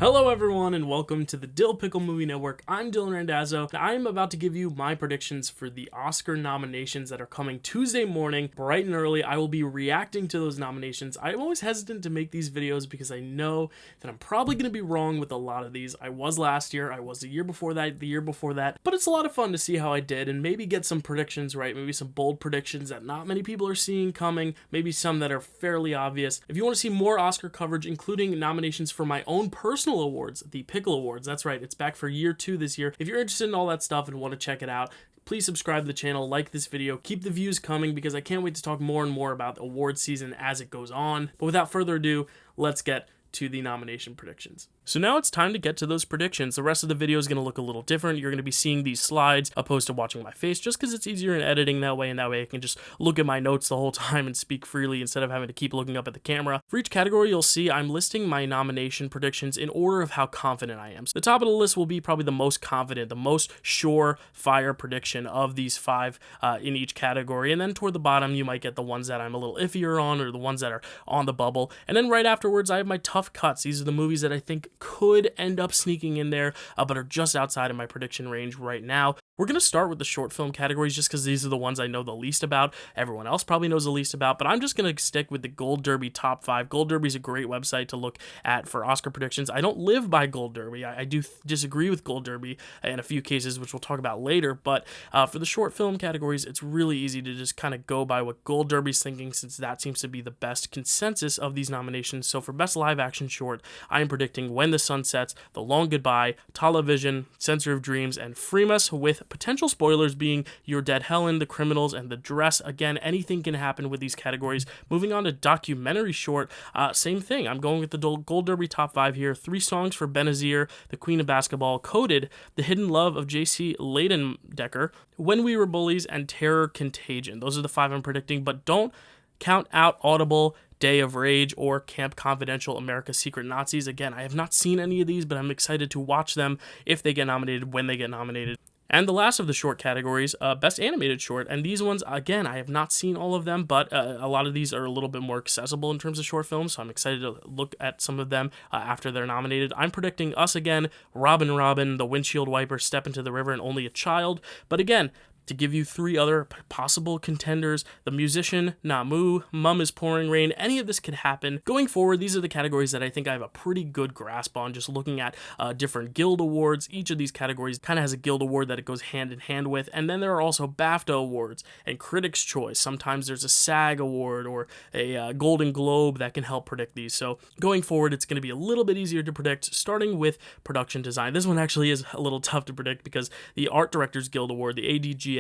Hello everyone and welcome to the Dill Pickle Movie Network. I'm Dylan Randazzo and I'm about to give you my predictions for the Oscar nominations that are coming Tuesday morning, bright and early. I will be reacting to those nominations. I'm always hesitant to make these videos because I know that I'm probably going to be wrong with a lot of these. I was last year, I was the year before that, but it's a lot of fun to see how I did and maybe get some predictions right, maybe some bold predictions that not many people are seeing coming, maybe some that are fairly obvious. If you want to see more Oscar coverage, including nominations for my own personal awards, the Pickle Awards. That's right, it's back for year 2 this year. If you're interested in all that stuff and want to check it out, please subscribe to the channel, like this video, keep the views coming because I can't wait to talk more and more about award season as it goes on. But without further ado, let's get to the nomination predictions. So now it's time to get to those predictions. The rest of the video is going to look a little different. You're going to be seeing these slides opposed to watching my face just because it's easier in editing that way, and that way I can just look at my notes the whole time and speak freely instead of having to keep looking up at the camera. For each category, you'll see I'm listing my nomination predictions in order of how confident I am. So the top of the list will be probably the most confident, the most sure-fire prediction of these 5 in each category, and then toward the bottom you might get the ones that I'm a little iffier on or the ones that are on the bubble, and then right afterwards I have my tough cuts. These are the movies that I think could end up sneaking in there, but are just outside of my prediction range right now. We're going to start with the short film categories just because these are the ones I know the least about. Everyone else probably knows the least about, but I'm just going to stick with the Gold Derby top 5. Gold Derby is a great website to look at for Oscar predictions. I don't live by Gold Derby. I do disagree with Gold Derby in a few cases, which we'll talk about later, but for the short film categories, it's really easy to just kind of go by what Gold Derby's thinking since that seems to be the best consensus of these nominations. So for Best Live Action Short, I am predicting When the Sun Sets, The Long Goodbye, Television, Censor of Dreams, and Freemas, with potential spoilers being Your Dead Helen, The Criminals, and The Dress. Again, anything can happen with these categories. Moving on to documentary short, same thing. I'm going with the Gold Derby top 5 here. 3 songs for Benazir, The Queen of Basketball, Coded, The Hidden Love of J.C. Leyendecker, When We Were Bullies, and Terror Contagion. Those are the 5 I'm predicting, but don't count out Audible, Day of Rage, or Camp Confidential, America's Secret Nazis. Again, I have not seen any of these, but I'm excited to watch them if they get nominated, when they get nominated. And the last of the short categories, Best Animated Short, and these ones, again, I have not seen all of them, but a lot of these are a little bit more accessible in terms of short films, so I'm excited to look at some of them after they're nominated. I'm predicting Us Again, Robin, The Windshield Wiper, Step Into the River, and Only a Child, but again, to give you 3 other possible contenders, The Musician, Namu, Mum is Pouring Rain, any of this could happen. Going forward, these are the categories that I think I have a pretty good grasp on, just looking at different Guild Awards. Each of these categories kind of has a Guild Award that it goes hand in hand with, and then there are also BAFTA Awards and Critics' Choice. Sometimes there's a SAG Award or a Golden Globe that can help predict these. So going forward, it's going to be a little bit easier to predict, starting with production design. This one actually is a little tough to predict because the Art Directors Guild Award, the ADG,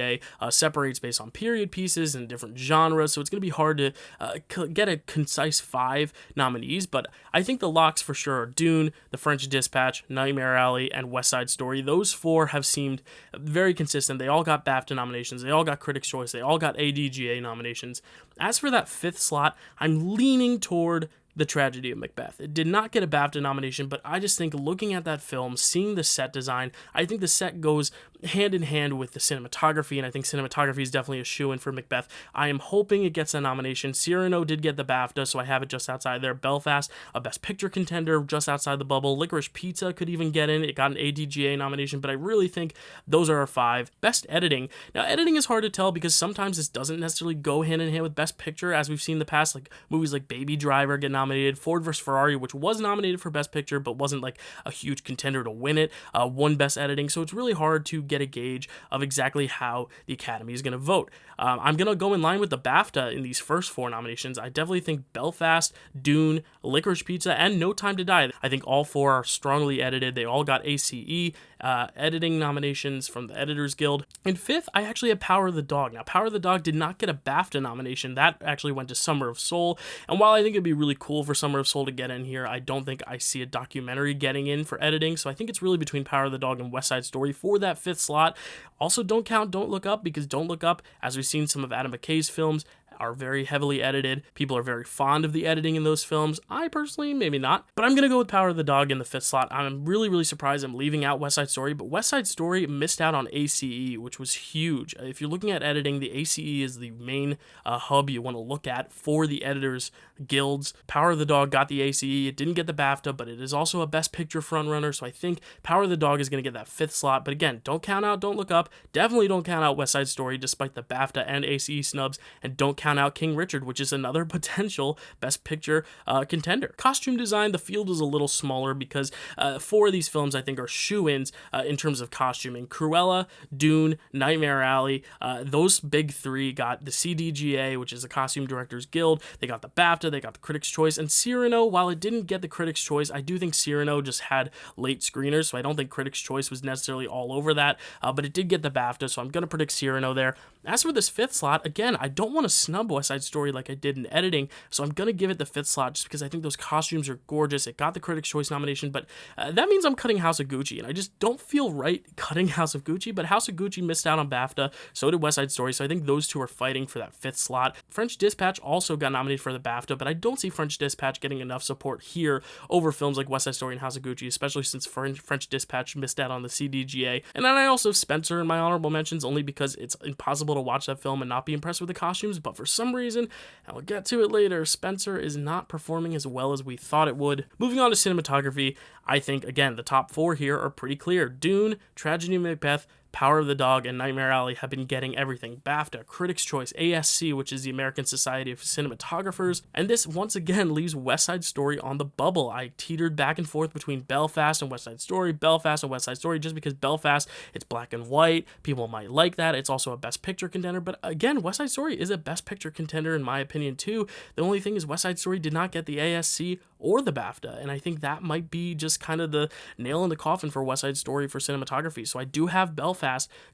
separates based on period pieces and different genres, so it's going to be hard to get a concise 5 nominees, but I think the locks for sure are Dune, The French Dispatch, Nightmare Alley, and West Side Story. Those 4 have seemed very consistent. They all got BAFTA nominations, they all got Critics' Choice, they all got ADGA nominations. As for that 5th slot, I'm leaning toward The Tragedy of Macbeth. It did not get a BAFTA nomination, but I just think looking at that film, seeing the set design, I think the set goes hand in hand with the cinematography, and I think cinematography is definitely a shoo-in for Macbeth. I am hoping it gets a nomination. Cyrano did get the BAFTA, so I have it just outside there. Belfast, a Best Picture contender just outside the bubble. Licorice Pizza could even get in. It got an ADGA nomination, but I really think those are our 5. Best Editing. Now, editing is hard to tell because sometimes this doesn't necessarily go hand in hand with Best Picture, as we've seen in the past, like movies like Baby Driver get nominated, Ford vs. Ferrari, which was nominated for Best Picture, but wasn't like a huge contender to win it, won Best Editing, so it's really hard to get a gauge of exactly how the Academy is going to vote. I'm going to go in line with the BAFTA in these first 4 nominations. I definitely think Belfast, Dune, Licorice Pizza, and No Time to Die. I think all 4 are strongly edited. They all got ACE editing nominations from the Editors Guild. And 5th, I actually have Power of the Dog. Now, Power of the Dog did not get a BAFTA nomination. That actually went to Summer of Soul. And while I think it'd be really cool for Summer of Soul to get in here, I don't think I see a documentary getting in for editing. So I think it's really between Power of the Dog and West Side Story for that 5th slot. Also, don't count Don't Look Up, because Don't Look Up, as we've seen some of Adam McKay's films, are very heavily edited. People are very fond of the editing in those films. I personally, maybe not, but I'm gonna go with Power of the Dog in the 5th slot. I'm really surprised I'm leaving out West Side Story, but West Side Story missed out on ACE, which was huge. If you're looking at editing, the ACE is the main hub you want to look at for the editors guilds. Power of the Dog got the ACE. It didn't get the BAFTA, but it is also a Best Picture frontrunner, so I think Power of the Dog is going to get that 5th slot. But again, don't count out Don't Look Up. Definitely don't count out West Side Story, despite the BAFTA and ACE snubs, and don't count out King Richard, which is another potential Best Picture contender. Costume design, the field is a little smaller because 4 of these films I think are shoo-ins in terms of costuming. Cruella, Dune, Nightmare Alley, those big 3 got the CDGA, which is the Costume Directors Guild. They got the BAFTA, they got the Critics' Choice, and Cyrano, while it didn't get the Critics' Choice, I do think Cyrano just had late screeners, so I don't think Critics' Choice was necessarily all over that, but it did get the BAFTA, so I'm going to predict Cyrano there. As for this 5th slot, again, I don't want to snub West Side Story like I did in editing, so I'm going to give it the 5th slot just because I think those costumes are gorgeous. It got the Critics' Choice nomination, but that means I'm cutting House of Gucci, and I just don't feel right cutting House of Gucci, but House of Gucci missed out on BAFTA, so did West Side Story, so I think those two are fighting for that 5th slot. French Dispatch also got nominated for the BAFTA, but I don't see French Dispatch getting enough support here over films like West Side Story and House of Gucci, especially since French Dispatch missed out on the CDGA. And then I also have Spencer in my honorable mentions, only because it's impossible to watch that film and not be impressed with the costumes, but for some reason, and we'll get to it later, Spencer is not performing as well as we thought it would. Moving on to cinematography, I think, again, the top 4 here are pretty clear. Dune, Tragedy of Macbeth, Power of the Dog, and Nightmare Alley have been getting everything. BAFTA, Critics' Choice, ASC, which is the American Society of Cinematographers, and this once again leaves West Side Story on the bubble. I teetered back and forth between Belfast and West Side Story, Belfast and West Side Story, just because Belfast, it's black and white, people might like that, it's also a Best Picture contender, but again, West Side Story is a Best Picture contender in my opinion too. The only thing is West Side Story did not get the ASC or the BAFTA, and I think that might be just kind of the nail in the coffin for West Side Story for cinematography, so I do have Belfast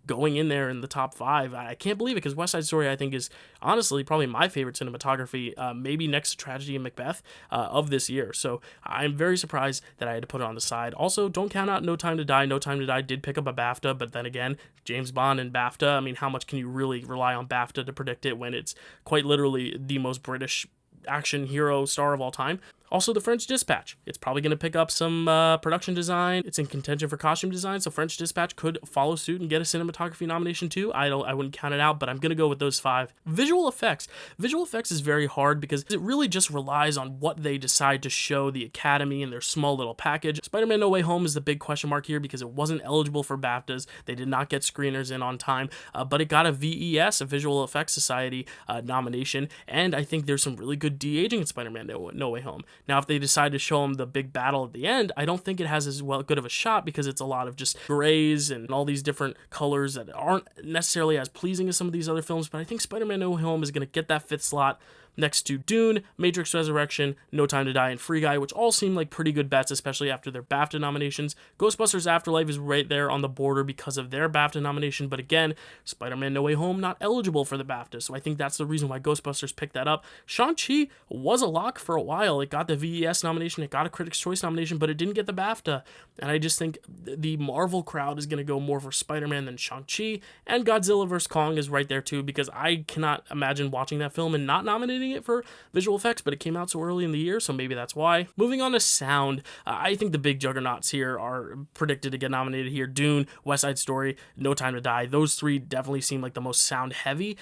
going in there in the top 5. I can't believe it, because West Side Story I think is honestly probably my favorite cinematography, maybe next to Tragedy and Macbeth of this year, so I'm very surprised that I had to put it on the side. Also, don't count out No Time to Die. No Time to Die did pick up a BAFTA, but then again, James Bond and BAFTA, I mean, how much can you really rely on BAFTA to predict it when it's quite literally the most British action hero star of all time? Also, the French Dispatch. It's probably going to pick up some production design. It's in contention for costume design, so French Dispatch could follow suit and get a cinematography nomination too. I wouldn't count it out, but I'm going to go with those 5. Visual effects. Visual effects is very hard because it really just relies on what they decide to show the Academy in their small little package. Spider-Man No Way Home is the big question mark here because it wasn't eligible for BAFTAs. They did not get screeners in on time, but it got a VES, a Visual Effects Society nomination, and I think there's some really good de-aging in Spider-Man No Way Home. Now, if they decide to show him the big battle at the end, I don't think it has as good of a shot because it's a lot of just grays and all these different colors that aren't necessarily as pleasing as some of these other films, but I think Spider-Man No Way Home is going to get that 5th slot next to Dune, Matrix Resurrection, No Time to Die, and Free Guy, which all seem like pretty good bets, especially after their BAFTA nominations. Ghostbusters Afterlife is right there on the border because of their BAFTA nomination, but again, Spider-Man No Way Home not eligible for the BAFTA, so I think that's the reason why Ghostbusters picked that up. Shang-Chi was a lock for a while. It got the VES nomination, it got a Critics' Choice nomination, but it didn't get the BAFTA, and I just think the Marvel crowd is going to go more for Spider-Man than Shang-Chi, and Godzilla vs. Kong is right there too, because I cannot imagine watching that film and not nominating it for visual effects, but it came out so early in the year, so maybe that's why. Moving on to sound, I think the big juggernauts here are predicted to get nominated here. Dune, West Side Story, No Time to Die. Those 3 definitely seem like the most sound heavy.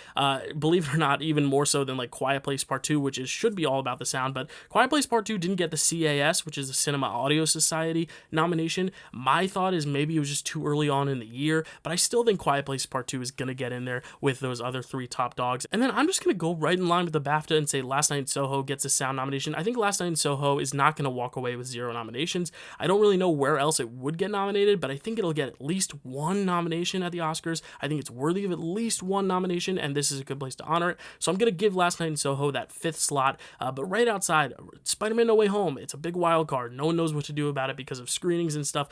Believe it or not, even more so than like Quiet Place Part 2, which should be all about the sound, but Quiet Place Part 2 didn't get the CAS, which is the Cinema Audio Society nomination. My thought is maybe it was just too early on in the year, but I still think Quiet Place Part 2 is going to get in there with those other 3 top dogs. And then I'm just going to go right in line with the BAFTA and say Last Night in Soho gets a sound nomination. I think Last Night in Soho is not going to walk away with 0 nominations. I don't really know where else it would get nominated, but I think it'll get at least 1 nomination at the Oscars. I think it's worthy of at least 1 nomination, and this is a good place to honor it. So I'm going to give Last Night in Soho that 5th slot, but right outside, Spider-Man No Way Home, it's a big wild card. No one knows what to do about it because of screenings and stuff.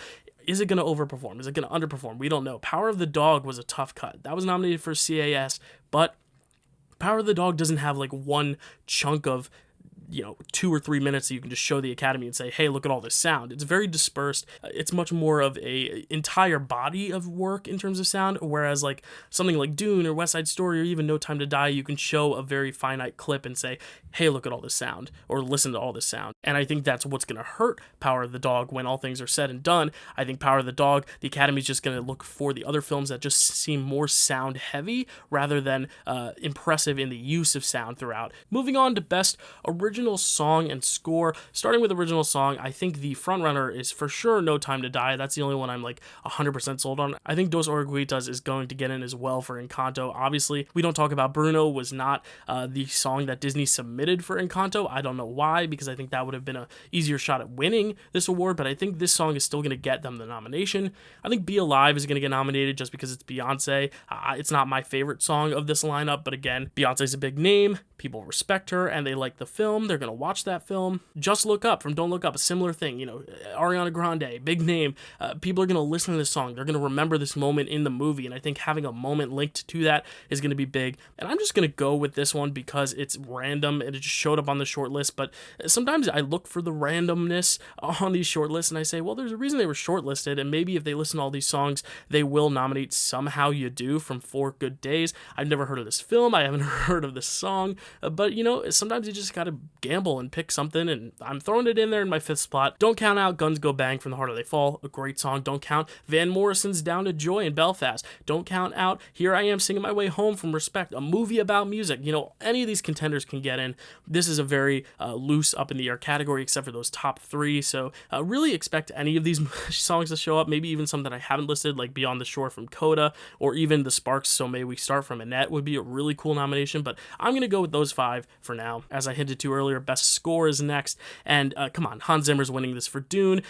Is it going to overperform? Is it going to underperform? We don't know. Power of the Dog was a tough cut. That was nominated for CAS, but Power of the Dog doesn't have like one chunk of 2 or 3 minutes that you can just show the Academy and say, hey, look at all this sound. It's very dispersed. It's much more of a entire body of work in terms of sound, whereas like something like Dune or West Side Story or even No Time to Die, you can show a very finite clip and say, hey, look at all this sound, or listen to all this sound. And I think that's what's going to hurt Power of the Dog when all things are said and done. I think Power of the Dog, the Academy's just going to look for the other films that just seem more sound heavy rather than impressive in the use of sound throughout. Moving on to Best Original Song and Score. Starting with Original Song, I think the frontrunner is for sure No Time to Die. That's the only one I'm like 100% sold on. I think Dos Oruguitas is going to get in as well for Encanto. Obviously, we don't talk about Bruno was not the song that Disney submitted for Encanto. I don't know why, because I think that would have been a easier shot at winning this award, but I think this song is still going to get them the nomination. I think Be Alive is going to get nominated just because it's Beyonce. It's not my favorite song of this lineup, but again, Beyonce's a big name. People respect her and they like the film. They're going to watch that film. Just Look Up from Don't Look Up, a similar thing. Ariana Grande, big name. People are going to listen to this song. They're going to remember this moment in the movie, and I think having a moment linked to that is going to be big. And I'm just going to go with this one because it's random and it just showed up on the short list. But sometimes I look for the randomness on these short lists and I say, well, there's a reason they were shortlisted, and maybe if they listen to all these songs, they will nominate Somehow You Do from 4 Good Days. I've never heard of this film. I haven't heard of this song. But, sometimes you just got to gamble and pick something, and I'm throwing it in there in my 5th spot. Don't count out Guns Go Bang from The Harder They Fall, a great song. Don't count Van Morrison's Down to Joy in Belfast. Don't count out Here I Am Singing My Way Home from Respect, a movie about music. Any of these contenders can get in. This is a very loose up in the air category except for those top 3, so really expect any of these songs to show up, maybe even some that I haven't listed, like Beyond the Shore from Coda, or even The Sparks, So May We Start from Annette would be a really cool nomination, but I'm going to go with those 5 for now. As I hinted to earlier, Best Score is next, and come on, Hans Zimmer's winning this for Dune,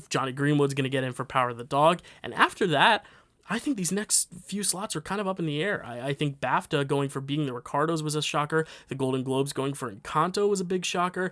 Johnny Greenwood's going to get in for Power of the Dog, and after that, I think these next few slots are kind of up in the air. I think BAFTA going for Being the Ricardos was a shocker. The Golden Globes going for Encanto was a big shocker.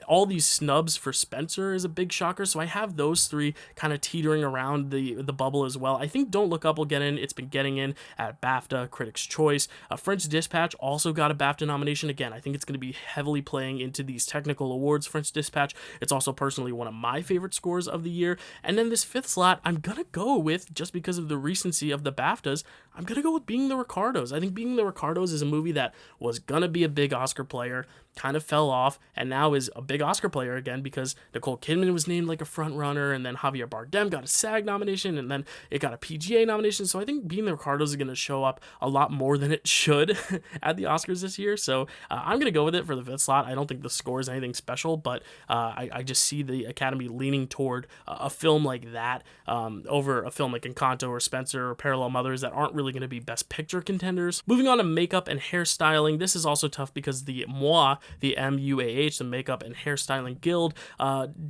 All these snubs for Spencer is a big shocker. So I have those 3 kind of teetering around the bubble as well. I think Don't Look Up will get in. It's been getting in at BAFTA, Critics' Choice. French Dispatch also got a BAFTA nomination. Again, I think it's going to be heavily playing into these technical awards, French Dispatch. It's also personally one of my favorite scores of the year. And then this 5th slot, I'm going to go with, just because of the recent of the BAFTAs, I'm going to go with Being the Ricardos. I think Being the Ricardos is a movie that was going to be a big Oscar player, kind of fell off, and now is a big Oscar player again because Nicole Kidman was named like a front runner, and then Javier Bardem got a SAG nomination, and then it got a PGA nomination. So I think Being the Ricardos is going to show up a lot more than it should at the Oscars this year. So I'm going to go with it for the 5th slot. I don't think the score is anything special, but I just see the Academy leaning toward a film like that over a film like Encanto or Spencer or Parallel Mothers that aren't really going to be Best Picture contenders. Moving on to Makeup and Hairstyling. This is also tough because the MUAH, the MUAH, the Makeup and Hairstyling Guild,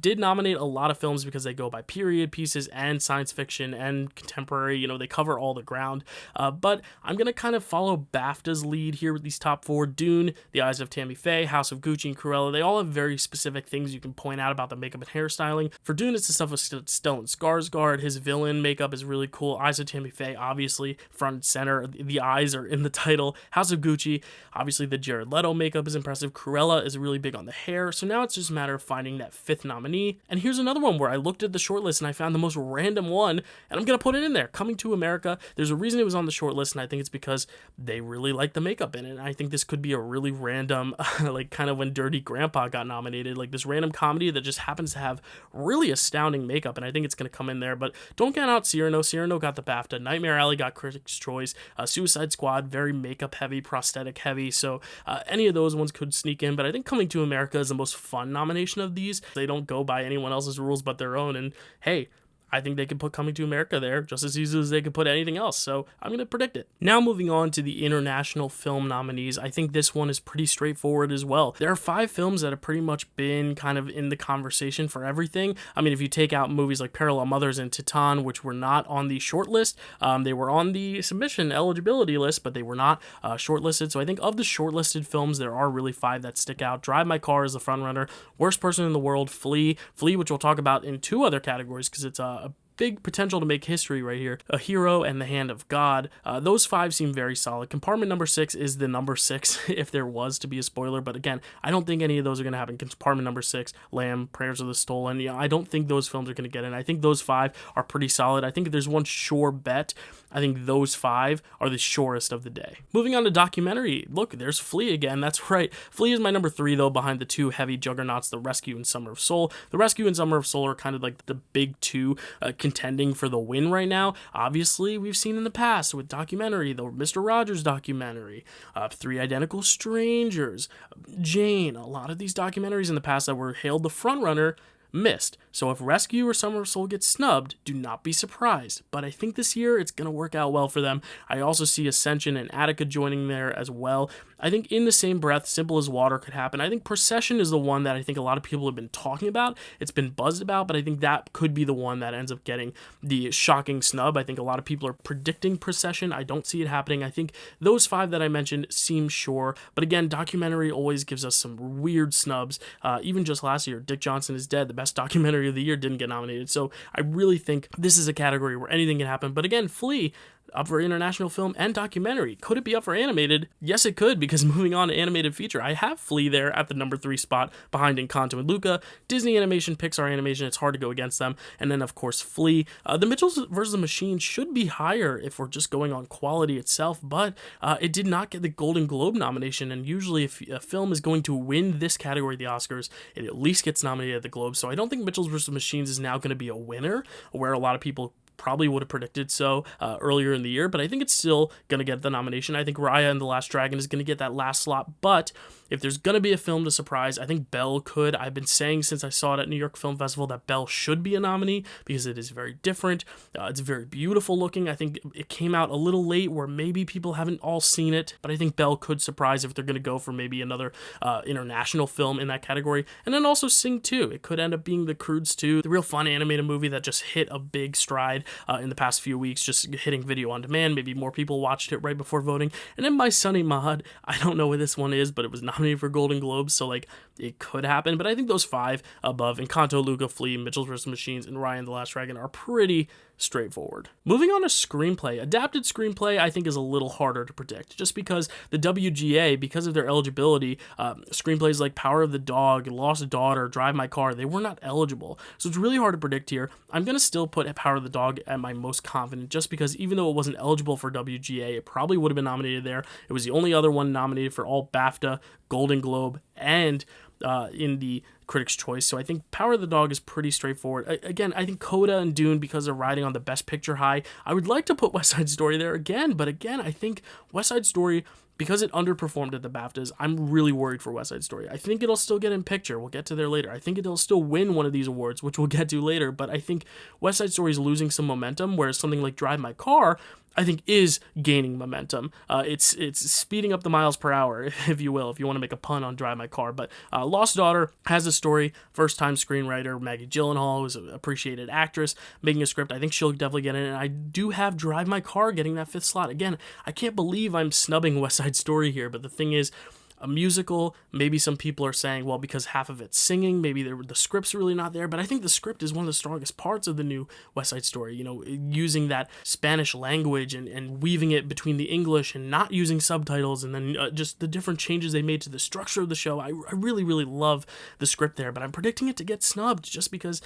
did nominate a lot of films because they go by period pieces and science fiction and contemporary. They cover all the ground. But I'm going to kind of follow BAFTA's lead here with these top 4. Dune, The Eyes of Tammy Faye, House of Gucci, and Cruella. They all have very specific things you can point out about the makeup and hairstyling. For Dune, it's the stuff with Stellan Skarsgård. His villain makeup is really cool. Eyes of Tammy Faye, obviously, front and center. The eyes are in the title. House of Gucci, obviously the Jared Leto makeup is impressive. Cruella is really big on the hair. So now it's just a matter of finding that 5th nominee. And here's another one where I looked at the shortlist and I found the most random one, and I'm going to put it in there. Coming to America. There's a reason it was on the shortlist, and I think it's because they really like the makeup in it. And I think this could be a really random, like kind of when Dirty Grandpa got nominated, like this random comedy that just happens to have really astounding makeup, and I think it's going to come in there. But don't count out Cyrano. Cyrano got the BAFTA. Nightmare Alley got Critics' Choice. Suicide Squad, very makeup heavy, prosthetic heavy. So any of those ones could sneak in, but I think Coming to America is the most fun nomination of these. They don't go by anyone else's rules but their own, and hey, I think they could put Coming to America there just as easily as they could put anything else, so I'm going to predict it. Now moving on to the international film nominees, I think this one is pretty straightforward as well. There are 5 films that have pretty much been kind of in the conversation for everything. I mean, if you take out movies like Parallel Mothers and Titan, which were not on the short list, they were on the submission eligibility list, but they were not shortlisted. So I think of the shortlisted films, there are really 5 that stick out. Drive My Car is the front runner. Worst Person in the World, Flea, which we'll talk about in 2 other categories because it's a big potential to make history right here. A Hero and The Hand of God. Those 5 seem very solid. Compartment number 6 is the number 6, if there was to be a spoiler, but again, I don't think any of those are going to happen. Compartment number 6, Lamb, Prayers of the Stolen, I don't think those films are going to get in. I think those 5 are pretty solid. I think if there's one sure bet, I think those 5 are the surest of the day. Moving on to documentary. Look, there's Flea again. That's right. Flea is my number 3, though, behind the 2 heavy juggernauts, The Rescue and Summer of Soul. The Rescue and Summer of Soul are kind of like the big 2 contending for the win right now. Obviously, we've seen in the past with documentary, the Mr. Rogers documentary, 3 Identical Strangers, Jane, a lot of these documentaries in the past that were hailed the frontrunner missed. So if Rescue or Summer of Soul gets snubbed, do not be surprised. But I think this year it's going to work out well for them. I also see Ascension and Attica joining there as well. I think in the same breath, Simple as Water could happen. I think Procession is the one that I think a lot of people have been talking about. It's been buzzed about, but I think that could be the one that ends up getting the shocking snub. I think a lot of people are predicting Procession. I don't see it happening. I think those 5 that I mentioned seem sure. But again, documentary always gives us some weird snubs. Even just last year, Dick Johnson is Dead, the best documentary of the year, didn't get nominated. So I really think this is a category where anything can happen. But again, Flea, up for international film and documentary. Could it be up for animated? Yes, it could, because moving on to animated feature, I have Flea there at the number 3 spot behind Encanto and Luca. Disney Animation, Pixar Animation, it's hard to go against them. And then, of course, Flea. The Mitchells vs. the Machines should be higher if we're just going on quality itself, but it did not get the Golden Globe nomination, and usually if a film is going to win this category, the Oscars, it at least gets nominated at the Globe. So I don't think Mitchells vs. Machines is now going to be a winner, where a lot of people probably would have predicted so earlier in the year, but I think it's still going to get the nomination. I think Raya and the Last Dragon is going to get that last slot, but if there's going to be a film to surprise, I think Belle could. I've been saying since I saw it at New York Film Festival that Belle should be a nominee because it is very different. It's very beautiful looking. I think it came out a little late where maybe people haven't all seen it, but I think Belle could surprise if they're going to go for maybe another international film in that category. And then also Sing 2. It could end up being The Croods 2, the real fun animated movie that just hit a big stride in the past few weeks, just hitting video on demand. Maybe more people watched it right before voting. And then My Sunny Maud, I don't know what this one is, but it was nominated for Golden Globes, so like it could happen. But I think those 5 above, Encanto, Luca, Flea, Mitchells vs. Machines, and Raya and the Last Dragon, are pretty straightforward. Moving on to screenplay. Adapted screenplay, I think, is a little harder to predict, just because the WGA, because of their eligibility, screenplays like Power of the Dog, Lost Daughter, Drive My Car, they were not eligible. So it's really hard to predict here. I'm going to still put Power of the Dog at my most confident, just because even though it wasn't eligible for WGA, it probably would have been nominated there. It was the only other one nominated for all BAFTA, Golden Globe, and in the Critics' Choice. So I think Power of the Dog is pretty straightforward. Again, I think Coda and Dune, because they're riding on the Best Picture high. I would like to put West Side Story there again, but again, I think West Side Story, because it underperformed at the BAFTAs, I'm really worried for West Side Story. I think it'll still get in picture. We'll get to there later. I think it'll still win one of these awards, which we'll get to later, but I think West Side Story is losing some momentum, whereas something like Drive My Car, I think, is gaining momentum. It's speeding up the miles per hour, if you will, if you want to make a pun on Drive My Car. But Lost Daughter has a story. First-time screenwriter Maggie Gyllenhaal, who's an appreciated actress, making a script. I think she'll definitely get in, and I do have Drive My Car getting that 5th slot. Again, I can't believe I'm snubbing West Side Story here, but the thing is, a musical, maybe some people are saying, well, because half of it's singing, maybe the script's really not there, but I think the script is one of the strongest parts of the new West Side Story, using that Spanish language and weaving it between the English and not using subtitles, and then just the different changes they made to the structure of the show. I really, really love the script there, but I'm predicting it to get snubbed just because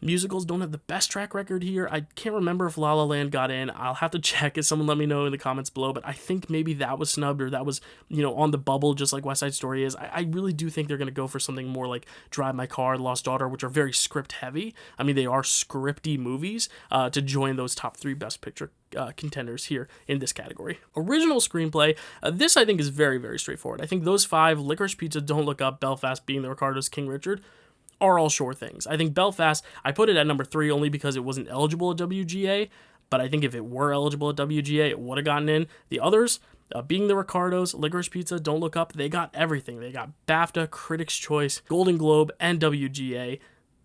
musicals don't have the best track record here. I can't remember if La La Land got in. I'll have to check it. Someone let me know in the comments below, but I think maybe that was snubbed, or that was, on the bubble, just like West Side Story is. I really do think they're going to go for something more like Drive My Car, Lost Daughter, which are very script heavy. I mean, they are scripty movies to join those top 3 Best Picture contenders here in this category. Original screenplay, this I think is very, very straightforward. I think those 5, Licorice Pizza, Don't Look Up, Belfast, Being the Ricardos, King Richard, are all sure things. I think Belfast, I put it at number 3 only because it wasn't eligible at WGA, but I think if it were eligible at WGA, it would have gotten in. The others, Being the Ricardos, Licorice Pizza, Don't Look Up, they got everything. They got BAFTA, Critics' Choice, Golden Globe, and WGA.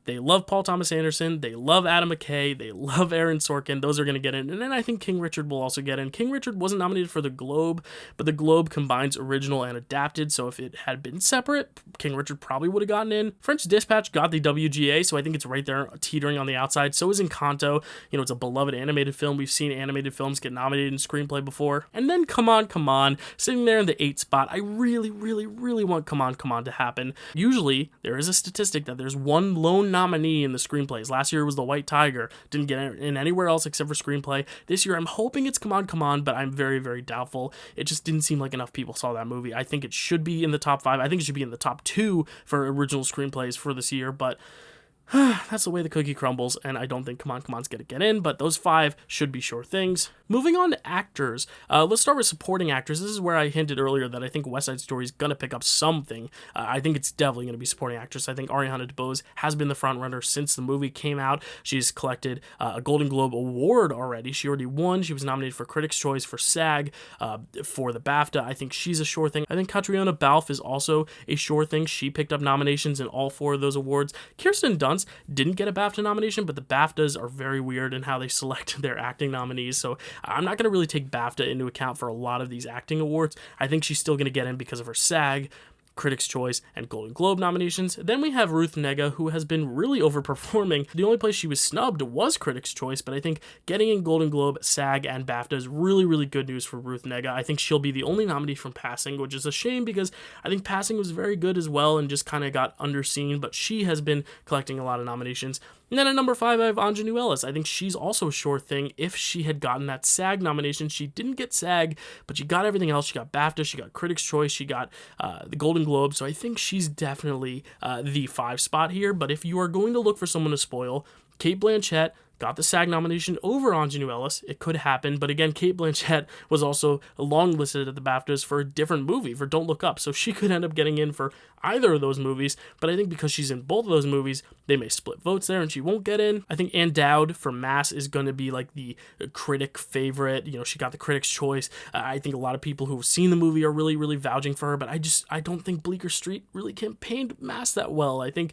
They love Paul Thomas Anderson. They love Adam McKay. They love Aaron Sorkin. Those are going to get in. And then I think King Richard will also get in. King Richard wasn't nominated for the Globe, but the Globe combines original and adapted. So if it had been separate, King Richard probably would have gotten in. French Dispatch got the WGA, so I think it's right there teetering on the outside. So is Encanto. It's a beloved animated film. We've seen animated films get nominated in screenplay before. And then Come On, sitting there in the 8th spot. I really, really, really want Come On to happen. Usually, there is a statistic that there's one lone nominee in the screenplays. Last year it was The White Tiger. Didn't get in anywhere else except for screenplay. This year I'm hoping it's Come On, but I'm very, very doubtful. It just didn't seem like enough people saw that movie. I think it should be in the top 5. I think it should be in the top 2 for original screenplays for this year, but that's the way the cookie crumbles, and I don't think Come On's gonna get in, but those 5 should be sure things. Moving on to actors, let's start with supporting actors. This is where I hinted earlier that I think West Side Story is gonna pick up something. I think it's definitely gonna be supporting actress. I think Ariana DeBose has been the front runner since the movie came out. She's collected a Golden Globe award already. She already won. She was nominated for Critics' Choice, for SAG, for the BAFTA. I think she's a sure thing. I think Catriona Balfe is also a sure thing. She picked up nominations in all 4 of those awards. Kirsten Dunst didn't get a BAFTA nomination, but the BAFTAs are very weird in how they select their acting nominees, so I'm not going to really take BAFTA into account for a lot of these acting awards. I think she's still going to get in because of her SAG, Critics' Choice, and Golden Globe nominations. Then we have Ruth Negga, who has been really overperforming. The only place she was snubbed was Critics' Choice, but I think getting in Golden Globe, SAG, and BAFTA is really, really good news for Ruth Negga. I think she'll be the only nominee from Passing, which is a shame because I think Passing was very good as well and just kind of got underseen, but she has been collecting a lot of nominations. And then at number 5, I have Ingenue Ellis. I think she's also a sure thing. If she had gotten that SAG nomination, she didn't get SAG, but she got everything else. She got BAFTA, she got Critics' Choice, she got the Golden Globe. So I think she's definitely the 5 spot here. But if you are going to look for someone to spoil, Cate Blanchett got the SAG nomination over Ingenue Ellis. It could happen, but again, Cate Blanchett was also long-listed at the BAFTAs for a different movie, for Don't Look Up, so she could end up getting in for either of those movies, but I think because she's in both of those movies, they may split votes there and she won't get in. I think Ann Dowd from Mass is going to be like the critic favorite. She got the Critics' Choice. I think a lot of people who've seen the movie are really, really vouching for her, but I don't think Bleecker Street really campaigned Mass that well. I think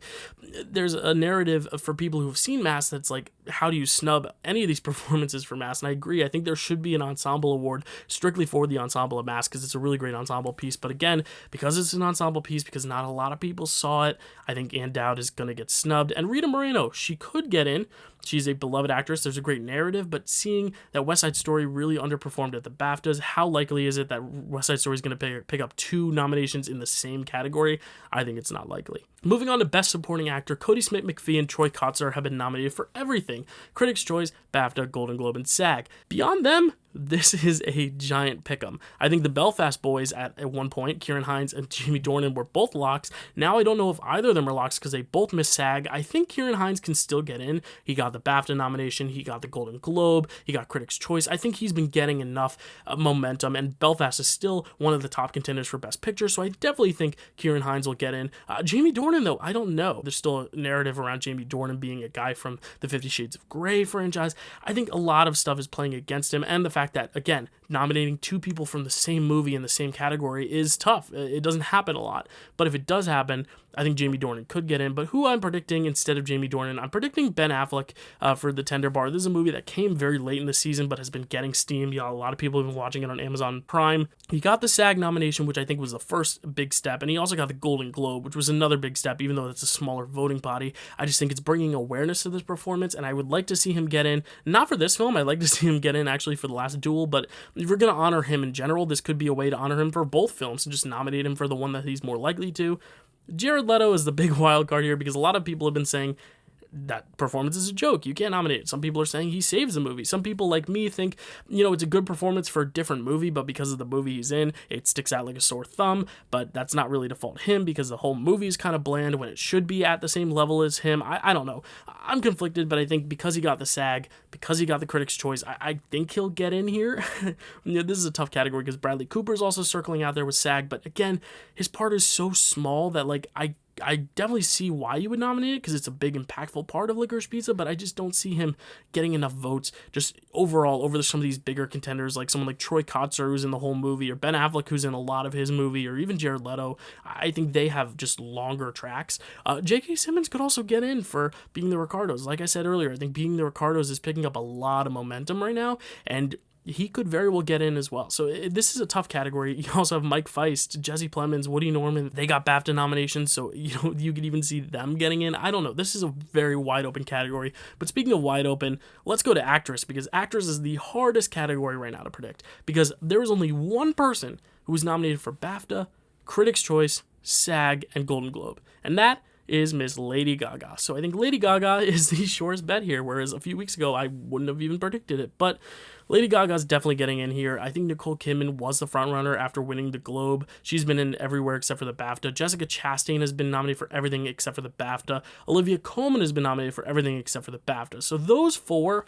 there's a narrative for people who've seen Mass that's like, how do you snub any of these performances for Mass? And I agree. I think there should be an ensemble award strictly for the ensemble of Mass because it's a really great ensemble piece. But again, because it's an ensemble piece, because not a lot of people saw it, I think Ann Dowd is going to get snubbed. And Rita Moreno, she could get in. She's a beloved actress. There's a great narrative, but seeing that West Side Story really underperformed at the BAFTAs, how likely is it that West Side Story is going to pick up 2 nominations in the same category? I think it's not likely. Moving on to Best Supporting Actor, Cody Smith-McPhee and Troy Kotsur have been nominated for everything: Critics' Choice, BAFTA, Golden Globe, and SAG. Beyond them, this is a giant pick'em. I think the Belfast boys at one point, Kieran Hines and Jamie Dornan, were both locks. Now I don't know if either of them are locks because they both missed SAG. I think Kieran Hines can still get in. He got the BAFTA nomination, he got the Golden Globe, he got Critics' Choice. I think he's been getting enough momentum, and Belfast is still one of the top contenders for Best Picture, so I definitely think Kieran Hines will get in. Jamie Dornan, though, I don't know. There's still a narrative around Jamie Dornan being a guy from the 50 Shades of Grey franchise. I think a lot of stuff is playing against him, and the fact that, again, nominating 2 people from the same movie in the same category is tough. It doesn't happen a lot, but if it does happen, I think Jamie Dornan could get in. But who I'm predicting instead of Jamie Dornan, I'm predicting Ben Affleck for The Tender Bar. This is a movie that came very late in the season but has been getting steam. A lot of people have been watching it on Amazon Prime. He got the SAG nomination, which I think was the first big step, and he also got the Golden Globe, which was another big step, even though it's a smaller voting body. I just think it's bringing awareness to this performance, and I would like to see him get in. Not for this film. I'd like to see him get in actually for The Last Duel, but if we're going to honor him in general, this could be a way to honor him for both films and just nominate him for the one that he's more likely to. Jared Leto is the big wild card here because a lot of people have been saying that performance is a joke. You can't nominate it. Some people are saying he saves the movie. Some people like me think, it's a good performance for a different movie, but because of the movie he's in, it sticks out like a sore thumb. But that's not really to fault him because the whole movie is kind of bland when it should be at the same level as him. I don't know. I'm conflicted, but I think because he got the SAG, because he got the Critics' Choice, I think he'll get in here. This is a tough category because Bradley Cooper is also circling out there with SAG, but again, his part is so small that I I definitely see why you would nominate it because it's a big, impactful part of Licorice Pizza, but I just don't see him getting enough votes just overall over some of these bigger contenders, like someone like Troy Kotsur, who's in the whole movie, or Ben Affleck, who's in a lot of his movie, or even Jared Leto. I think they have just longer tracks. J.K. Simmons could also get in for Being the Ricardos. Like I said earlier, I think Being the Ricardos is picking up a lot of momentum right now, and he could very well get in as well. So this is a tough category. You also have Mike Feist, Jesse Plemons, Woody Norman. They got BAFTA nominations, so you could even see them getting in. I don't know. This is a very wide open category. But speaking of wide open, let's go to actress, because actress is the hardest category right now to predict, because there is only one person who was nominated for BAFTA, Critics' Choice, SAG, and Golden Globe, and that is Miss Lady Gaga. So I think Lady Gaga is the surest bet here, whereas a few weeks ago I wouldn't have even predicted it. But Lady Gaga's definitely getting in here. I think Nicole Kidman was the frontrunner after winning the Globe. She's been in everywhere except for the BAFTA. Jessica Chastain has been nominated for everything except for the BAFTA. Olivia Colman has been nominated for everything except for the BAFTA. So those four,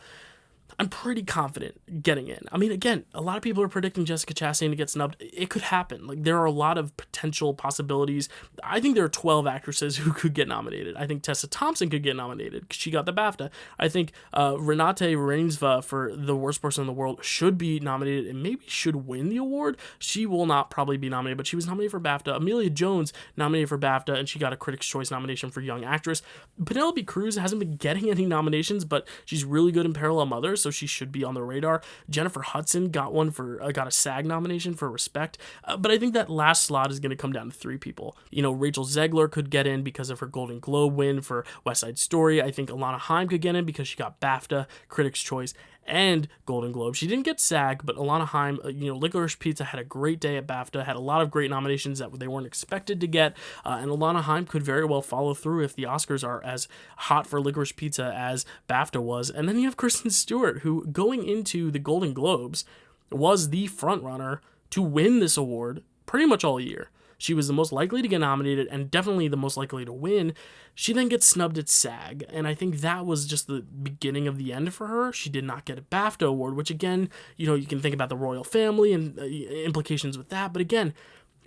I'm pretty confident getting in. I mean, again, a lot of people are predicting Jessica Chastain to get snubbed. It could happen. Like, there are a lot of potential possibilities. I think there are 12 actresses who could get nominated. I think Tessa Thompson could get nominated because she got the BAFTA. I think Renate Reinsva for The Worst Person in the World should be nominated and maybe should win the award. She will not probably be nominated, but she was nominated for BAFTA. Amelia Jones nominated for BAFTA, and she got a Critics' Choice nomination for Young Actress. Penelope Cruz hasn't been getting any nominations, but she's really good in Parallel Mothers, so she should be on the radar. Jennifer Hudson got a SAG nomination for Respect, but I think that last slot is going to come down to three people. Rachel Zegler could get in because of her Golden Globe win for West Side Story. I think Alana Haim could get in because she got BAFTA, Critics' Choice, and Golden Globe. She didn't get SAG, but Alana Haim, Licorice Pizza had a great day at BAFTA, had a lot of great nominations that they weren't expected to get, and Alana Haim could very well follow through if the Oscars are as hot for Licorice Pizza as BAFTA was. And then you have Kristen Stewart, who going into the Golden Globes was the frontrunner to win this award pretty much all year. She was the most likely to get nominated and definitely the most likely to win. She then gets snubbed at SAG, and I think that was just the beginning of the end for her. She did not get a BAFTA award, which again, you can think about the royal family and implications with that, but again,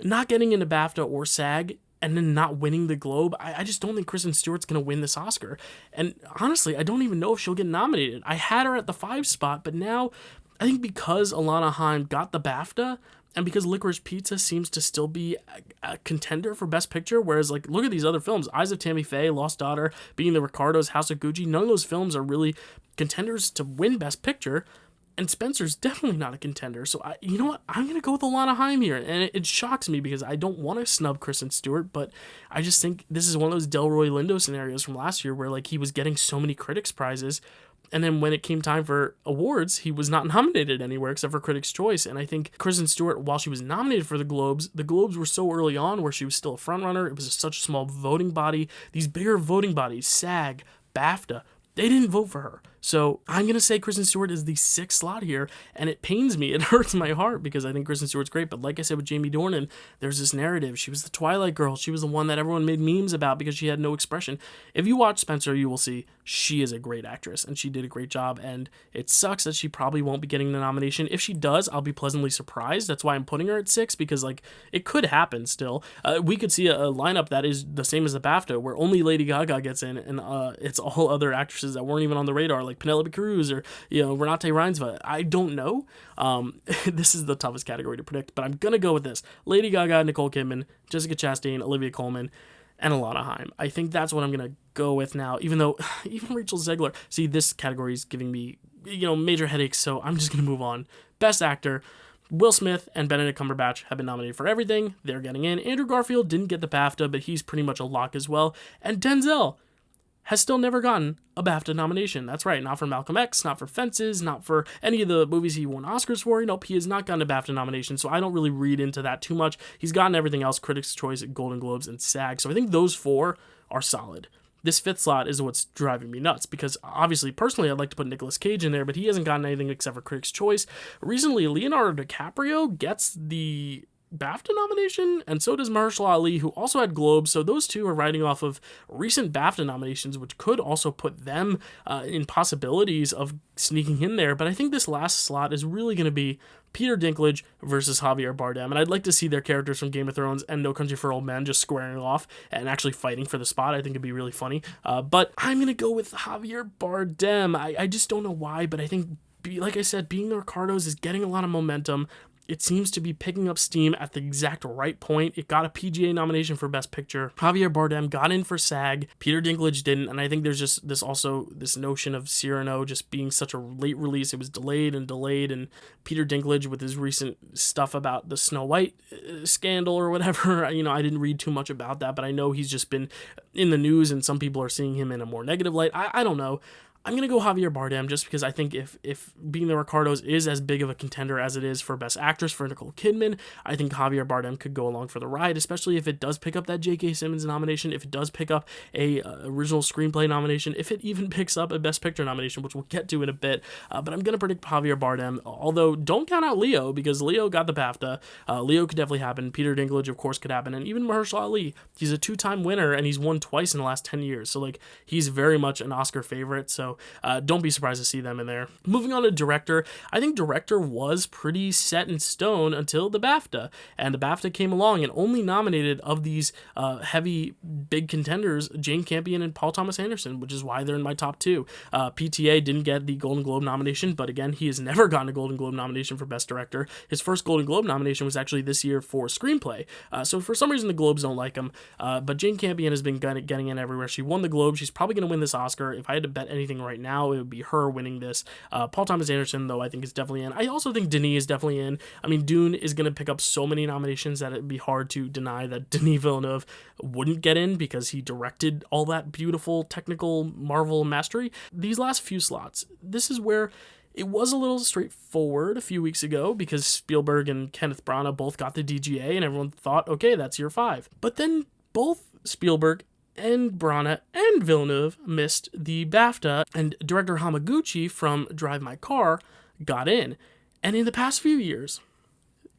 not getting into BAFTA or SAG and then not winning the Globe, I just don't think Kristen Stewart's going to win this Oscar. And honestly, I don't even know if she'll get nominated. I had her at the 5 spot, but now I think because Alana Haim got the BAFTA, and because Licorice Pizza seems to still be a contender for Best Picture, whereas, look at these other films. Eyes of Tammy Faye, Lost Daughter, Being the Ricardos, House of Gucci. None of those films are really contenders to win Best Picture, and Spencer's definitely not a contender. So, you know what? I'm going to go with Alana Haim here, and it shocks me because I don't want to snub Kristen Stewart, but I just think this is one of those Delroy Lindo scenarios from last year where, he was getting so many critics prizes, and then when it came time for awards, he was not nominated anywhere except for Critics' Choice. And I think Kristen Stewart, while she was nominated for the Globes were so early on where she was still a frontrunner. It was such a small voting body. These bigger voting bodies, SAG, BAFTA, they didn't vote for her. So I'm going to say Kristen Stewart is the 6th slot here, and it pains me. It hurts my heart because I think Kristen Stewart's great. But like I said with Jamie Dornan, there's this narrative. She was the Twilight girl. She was the one that everyone made memes about because she had no expression. If you watch Spencer, you will see she is a great actress, and she did a great job. And it sucks that she probably won't be getting the nomination. If she does, I'll be pleasantly surprised. That's why I'm putting her at 6, because it could happen still. We could see a lineup that is the same as the BAFTA, where only Lady Gaga gets in, and it's all other actresses that weren't even on the radar, like Penelope Cruz or Renate Reinsva. I don't know. This is the toughest category to predict, but I'm gonna go with this: Lady Gaga, Nicole Kidman, Jessica Chastain, Olivia Colman, and Alana Haim. I think that's what I'm gonna go with now. Even though even Rachel Zegler, see, this category is giving me major headaches, so I'm just gonna move on. Best Actor: Will Smith and Benedict Cumberbatch have been nominated for everything. They're getting in. Andrew Garfield didn't get the BAFTA, but he's pretty much a lock as well. And Denzel has still never gotten a BAFTA nomination. That's right, not for Malcolm X, not for Fences, not for any of the movies he won Oscars for. Nope, he has not gotten a BAFTA nomination, so I don't really read into that too much. He's gotten everything else: Critics' Choice, Golden Globes, and SAG. So I think those 4 are solid. This 5th slot is what's driving me nuts, because obviously, personally, I'd like to put Nicolas Cage in there, but he hasn't gotten anything except for Critics' Choice. Recently, Leonardo DiCaprio gets the BAFTA nomination, and so does Mahershala Ali, who also had Globes. So those two are riding off of recent BAFTA nominations, which could also put them in possibilities of sneaking in there. But I think this last slot is really going to be Peter Dinklage versus Javier Bardem, and I'd like to see their characters from Game of Thrones and No Country for Old Men just squaring off and actually fighting for the spot. I think it'd be really funny. But I'm going to go with Javier Bardem. I just don't know why, but I think, like I said, Being the Ricardos is getting a lot of momentum. It seems to be picking up steam at the exact right point. It got a PGA nomination for Best Picture. Javier Bardem got in for SAG. Peter Dinklage didn't, and I think there's just this notion of Cyrano just being such a late release. It was delayed, and Peter Dinklage with his recent stuff about the Snow White scandal or whatever. I didn't read too much about that, but I know he's just been in the news, and some people are seeing him in a more negative light. I don't know. I'm going to go Javier Bardem just because I think if Being the Ricardos is as big of a contender as it is for Best Actress for Nicole Kidman, I think Javier Bardem could go along for the ride, especially if it does pick up that J.K. Simmons nomination, if it does pick up a original screenplay nomination, if it even picks up a Best Picture nomination, which we'll get to in a bit. But I'm going to predict Javier Bardem, although don't count out Leo, because Leo got the BAFTA. Leo could definitely happen. Peter Dinklage, of course, could happen. And even Mahershala Ali, he's a 2-time winner, and he's won twice in the last 10 years. So, he's very much an Oscar favorite. So, don't be surprised to see them in there. Moving on to director, I think director was pretty set in stone until the BAFTA, and the BAFTA came along and only nominated of these heavy big contenders Jane Campion and Paul Thomas Anderson, which is why they're in my top two. PTA didn't get the Golden Globe nomination, but again, he has never gotten a Golden Globe nomination for Best Director. His first Golden Globe nomination was actually this year for Screenplay, so for some reason the Globes don't like him, but Jane Campion has been getting in everywhere. She won the Globe. She's probably going to win this Oscar. If I had to bet anything right now, it would be her winning this. Paul Thomas Anderson, though, I think is definitely in. I also think Denis is definitely in. I mean, Dune is going to pick up so many nominations that it'd be hard to deny that Denis Villeneuve wouldn't get in because he directed all that beautiful technical Marvel mastery. These last few slots, this is where it was a little straightforward a few weeks ago because Spielberg and Kenneth Branagh both got the DGA and everyone thought, okay, that's your 5. But then both Spielberg and Branagh and Villeneuve missed the BAFTA, and director Hamaguchi from Drive My Car got in. And in the past few years,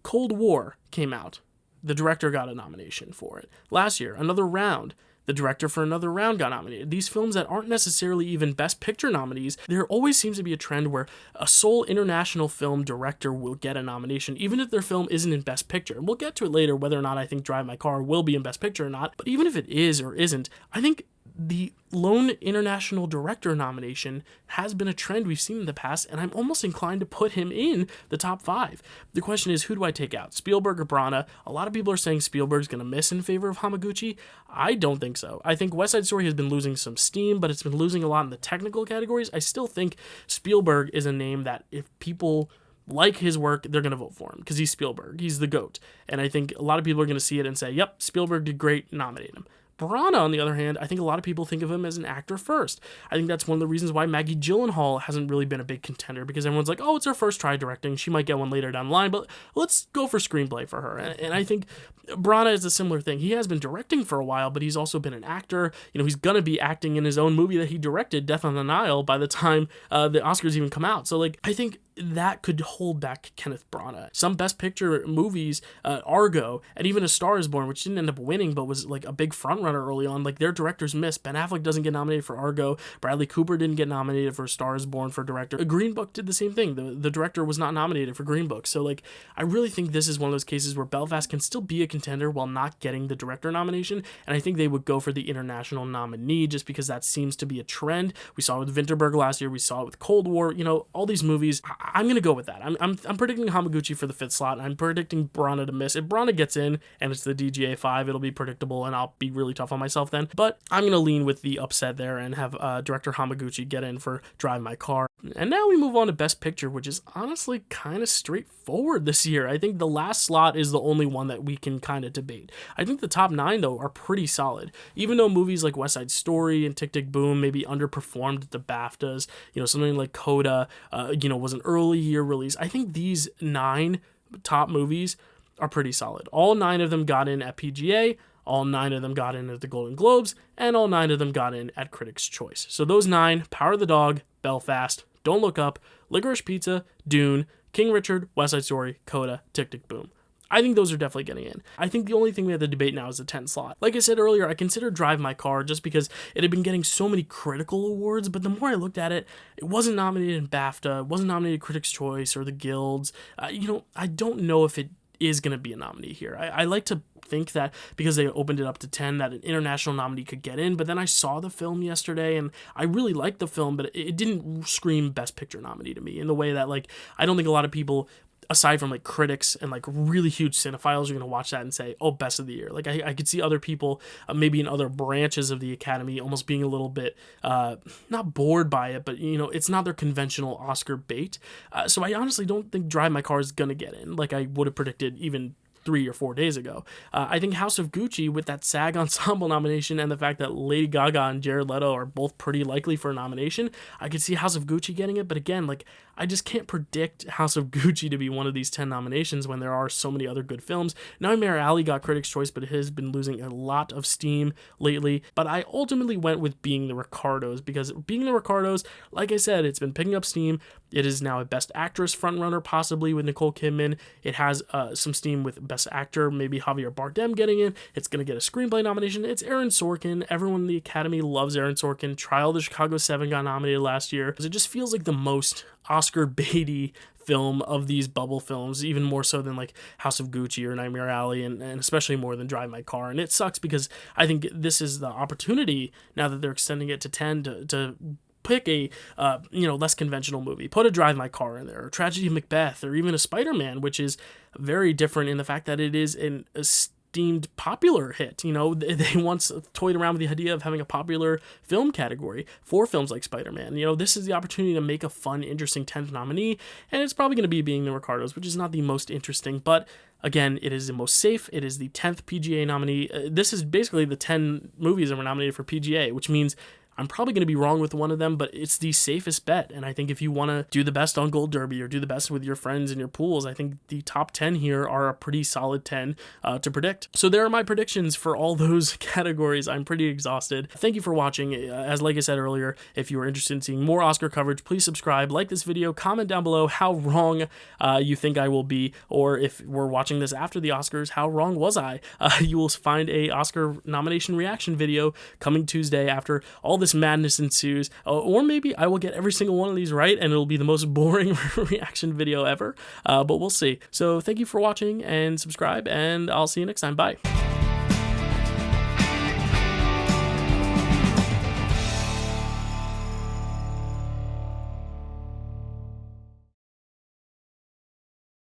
Cold War came out. The director got a nomination for it. Last year, Another Round. The director for Another Round got nominated. These films that aren't necessarily even Best Picture nominees, there always seems to be a trend where a sole international film director will get a nomination, even if their film isn't in Best Picture. And we'll get to it later, whether or not I think Drive My Car will be in Best Picture or not. But even if it is or isn't, I think the lone international director nomination has been a trend we've seen in the past, and I'm almost inclined to put him in the top 5. The question is, who do I take out, Spielberg or Branagh? A lot of people are saying Spielberg's going to miss in favor of Hamaguchi. I don't think so. I think West Side Story has been losing some steam, but it's been losing a lot in the technical categories. I still think Spielberg is a name that if people like his work, they're going to vote for him because he's Spielberg. He's the GOAT. And I think a lot of people are going to see it and say, yep, Spielberg did great, nominate him. Branagh, on the other hand, I think a lot of people think of him as an actor first. I think that's one of the reasons why Maggie Gyllenhaal hasn't really been a big contender, because everyone's like, oh, it's her first try directing. She might get one later down the line, but let's go for screenplay for her. And I think Branagh is a similar thing. He has been directing for a while, but he's also been an actor. He's going to be acting in his own movie that he directed, Death on the Nile, by the time the Oscars even come out. So, I think that could hold back Kenneth Branagh. Some Best Picture movies, Argo, and even A Star is Born, which didn't end up winning, but was a big frontrunner early on, their directors missed. Ben Affleck doesn't get nominated for Argo. Bradley Cooper didn't get nominated for A Star is Born for director. Green Book did the same thing. The director was not nominated for Green Book. So, I really think this is one of those cases where Belfast can still be a contender while not getting the director nomination, and I think they would go for the international nominee just because that seems to be a trend. We saw it with Vinterberg last year. We saw it with Cold War. All these movies. I'm going to go with that. I'm predicting Hamaguchi for the 5th slot, and I'm predicting Branagh to miss. If Branagh gets in and it's the DGA 5, it'll be predictable, and I'll be really tough on myself then. But I'm going to lean with the upset there and have director Hamaguchi get in for Drive My Car. And now we move on to Best Picture, which is honestly kind of straightforward this year. I think the last slot is the only one that we can kind of debate. I think the top 9, though, are pretty solid. Even though movies like West Side Story and Tick Tick Boom maybe underperformed at the BAFTAs, something like Coda, was an early year release. I think these 9 top movies are pretty solid. All 9 of them got in at PGA, all 9 of them got in at the Golden Globes, and all 9 of them got in at Critics' Choice. So those 9, Power of the Dog, Belfast, Don't Look Up, Licorice Pizza, Dune, King Richard, West Side Story, Coda, Tick Tick Boom. I think those are definitely getting in. I think the only thing we have to debate now is the 10 slot. Like I said earlier, I considered Drive My Car just because it had been getting so many critical awards, but the more I looked at it, it wasn't nominated in BAFTA, it wasn't nominated Critics' Choice or the Guilds. I don't know if it is going to be a nominee here. I like to think that because they opened it up to 10 that an international nominee could get in, but then I saw the film yesterday and I really liked the film, but it didn't scream Best Picture nominee to me in the way that, like, I don't think a lot of people, aside from like critics and like really huge cinephiles, are going to watch that and say, oh, best of the year. Like I could see other people maybe in other branches of the Academy almost being a little bit not bored by it, but it's not their conventional Oscar bait. So I honestly don't think Drive My Car is going to get in like I would have predicted even 3 or 4 days ago. I think House of Gucci, with that SAG Ensemble nomination and the fact that Lady Gaga and Jared Leto are both pretty likely for a nomination, I could see House of Gucci getting it. But again, like, I just can't predict House of Gucci to be one of these 10 nominations when there are so many other good films. Nightmare Alley got Critics' Choice, but it has been losing a lot of steam lately. But I ultimately went with Being the Ricardos because Being the Ricardos, like I said, it's been picking up steam. It is now a Best Actress frontrunner, possibly with Nicole Kidman. It has some steam with Best Actor, maybe Javier Bardem getting in. It's going to get a Screenplay nomination. It's Aaron Sorkin. Everyone in the Academy loves Aaron Sorkin. Trial of the Chicago 7 got nominated last year because it just feels like the most Oscar baity film of these bubble films, even more so than like House of Gucci or Nightmare Alley, and especially more than Drive My Car. And it sucks because I think this is the opportunity, now that they're extending it to 10, to pick a less conventional movie. Put a Drive My Car in there, or Tragedy of Macbeth, or even a Spider-Man, which is very different in the fact that it is an esteemed popular hit. They once toyed around with the idea of having a popular film category for films like Spider-Man. This is the opportunity to make a fun, interesting 10th nominee, and it's probably going to be Being the Ricardos, which is not the most interesting, but again, it is the most safe. It is the 10th PGA nominee. This is basically the 10 movies that were nominated for PGA, which means I'm probably going to be wrong with one of them, but it's the safest bet. And I think if you want to do the best on Gold Derby or do the best with your friends and your pools, I think the top 10 here are a pretty solid 10 to predict. So there are my predictions for all those categories. I'm pretty exhausted. Thank you for watching. Like I said earlier, if you are interested in seeing more Oscar coverage, please subscribe, like this video, comment down below how wrong you think I will be, or if we're watching this after the Oscars, how wrong was I? You will find a Oscar nomination reaction video coming Tuesday after all this madness ensues, or maybe I will get every single one of these right and it'll be the most boring reaction video ever, but we'll see. So thank you for watching and subscribe, and I'll see you next time. Bye.